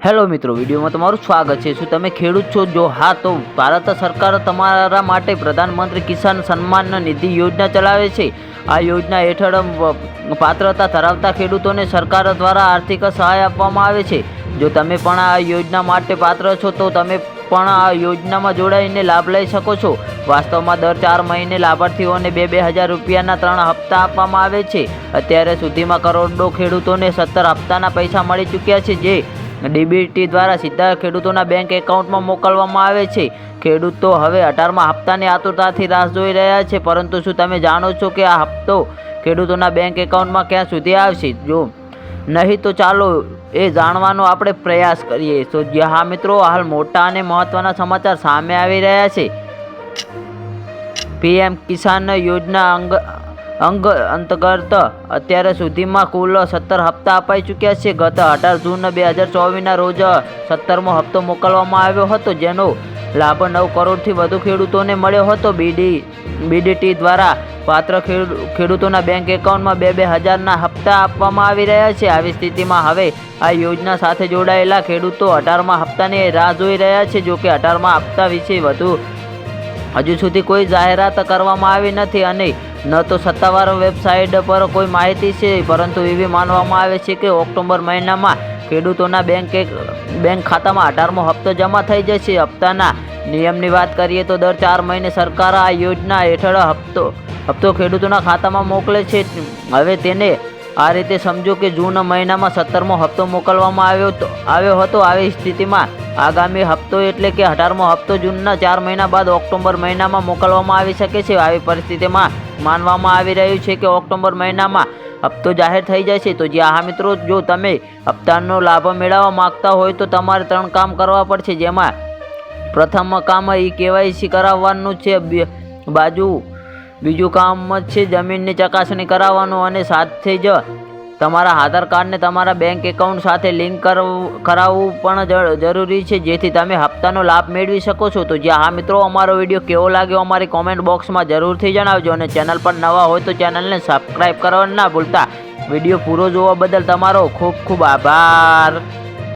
Hello મિત્રો, વિડીયોમાં તમારું સ્વાગત છે। શું તમે ખેડૂત છો? જો હા તો ભારત સરકાર તમારા માટે પ્રધાનમંત્રી કિસાન સન્માન નિધિ યોજના ચલાવે છે। આ યોજના હેઠળ પાત્રતા ધરાવતા ખેડૂતોને સરકાર દ્વારા આર્થિક સહાય આપવામાં આવે છે। જો તમે પણ આ યોજના માટે પાત્ર છો તો તમે પણ આ યોજનામાં જોડાઈને લાભ લઈ શકો છો। વાસ્તવમાં દર 4 મહિને લાભાર્થીઓને 2,000 રૂપિયાના 3 હપ્તા આપવામાં આવે છે। અત્યાર સુધીમાં કરોડો ખેડૂતોને 17 હપ્તાના પૈસા મળી ચૂક્યા છે, જે ડીબીટી દ્વારા સીધા ખેડૂતોના બેંક એકાઉન્ટમાં મોકલવામાં આવે છે। ખેડૂતો હવે 18મા હપ્તાની આતુરતાથી રાહ જોઈ રહ્યા છે, પરંતુ શું તમે જાણો છો કે આ હપ્તો ખેડૂતોના બેંક એકાઉન્ટમાં ક્યાં સુધી આવશે? જો નહીં તો ચાલો એ જાણવાનો આપણે પ્રયાસ કરીએ। તો હા મિત્રો, હાલ મોટા અને મહત્વના સમાચાર સામે આવી રહ્યા છે। પીએમ કિસાન યોજના અંતર્ગત અત્યાર સુધીમાં કુલ 17 હપ્તા અપાઈ ચૂક્યા છે। ગત 18 જૂન 2024ના રોજ 17મો હપ્તો મોકલવામાં આવ્યો હતો, જેનો લાભ 9 કરોડથી વધુ ખેડૂતોને મળ્યો હતો। બીડીટી દ્વારા પાત્ર ખેડૂતોના બેંક એકાઉન્ટમાં 2,000ના હપ્તા આપવામાં આવી રહ્યા છે। આવી સ્થિતિમાં હવે આ યોજના સાથે જોડાયેલા ખેડૂતો 18મા હપ્તાની રાહ જોઈ રહ્યા છે। જોકે 18મા હપ્તા વિશે હજુ સુધી કોઈ જાહેરાત કરવામાં આવી નથી અને ન તો સત્તાવાર વેબસાઇટ પર કોઈ માહિતી છે, પરંતુ એવી માનવામાં આવે છે કે ઓક્ટોબર મહિનામાં ખેડૂતોના બેંક ખાતામાં 18મો હપ્તો જમા થઈ જશે। હપ્તાના નિયમની વાત કરીએ તો દર 4 મહિને સરકાર આ યોજના હેઠળ હપ્તો ખેડૂતોના ખાતામાં મોકલે છે। હવે તેને આ રીતે સમજો કે જૂન મહિનામાં 17મો હપ્તો મોકલવામાં આવ્યો હતો। આવી સ્થિતિમાં આગામી હપ્તો એટલે કે 18મો હપ્તો જૂનના 4 મહિના બાદ ઓક્ટોબર મહિનામાં મોકલવામાં આવી શકે છે। આવી પરિસ્થિતિમાં માનવામાં આવી રહ્યું છે કે ઓક્ટોબર મહિનામાં હપ્તો જાહેર થઈ જશે। તો હા મિત્રો, જો તમે હપ્તાનો લાભ મેળવવા માંગતા હોય તો તમારે 3 કામ કરવા પડશે, જેમાં પ્રથમ કામ KYC કરાવવાનું છે, બીજું કામ છે જમીનની ચકાસણી કરાવવાનું અને સાથે જ તમારા આધાર કાર્ડને તમારા બેંક એકાઉન્ટ સાથે લિંક કરાવવું પણ જરૂરી છે, જેથી તમે હપ્તાનો લાભ મેળવી શકો છો। તો હા મિત્રો, અમારો વિડીયો કેવો લાગ્યો અમારી કોમેન્ટ બોક્સમાં જરૂરથી જણાવજો અને ચેનલ પર નવા હોય તો ચેનલને સબસ્ક્રાઈબ કરવાનું ના ભૂલતા। વિડીયો પૂરો જોવા બદલ તમારો ખૂબ ખૂબ આભાર।